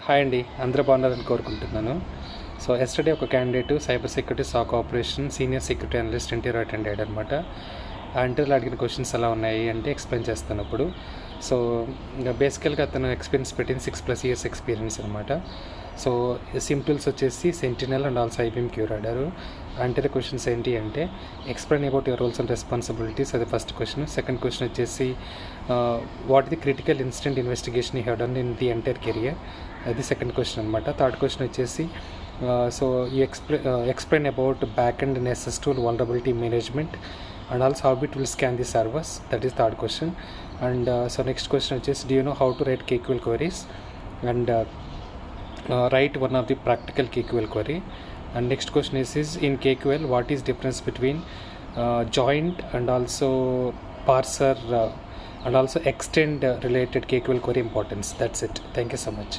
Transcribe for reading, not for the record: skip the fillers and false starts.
Hi అండి, అందరూ బాగున్నారని కోరుకుంటున్నాను. సో ఎస్టర్డే ఒక candidate cyber security SOC operation senior security analyst interview attend అయ్యాడు అనమాట. ఆ ఇంటర్వ్యూలో అడిగిన క్వశ్చన్స్ ఎలా ఉన్నాయి అంటే ఎక్స్ప్లెయిన్ చేస్తాను ఇప్పుడు. సో ఇంకా బేసికల్గా అతను ఎక్స్పీరియన్స్ పెట్టింది 6+ ఇయర్స్ ఎక్స్పీరియన్స్ అనమాట. సో సింపుల్స్ వచ్చేసి సెంటినల్ అండ్ ఆల్సో ఐబీఎం క్యూర్ ఆడారు. అంటే క్వశ్చన్స్ ఏంటి అంటే explain about your roles and responsibilities, అది ఫస్ట్ క్వశ్చన్. సెకండ్ క్వశ్చన్ వచ్చేసి what the critical incident investigation you have done in the entire career, అది సెకండ్ క్వశ్చన్ అనమాట. థర్డ్ క్వశ్చన్ వచ్చేసి సో ఈ explain about back and Nessus tool vulnerability management and also how it will scan the servers, that is third question. And so next question వచ్చేసి do you know how to write KQL queries and write one of the practical KQL query. And next question is in KQL what is difference between joint and also parser and also extend related KQL query importance. That's it. Thank you so much.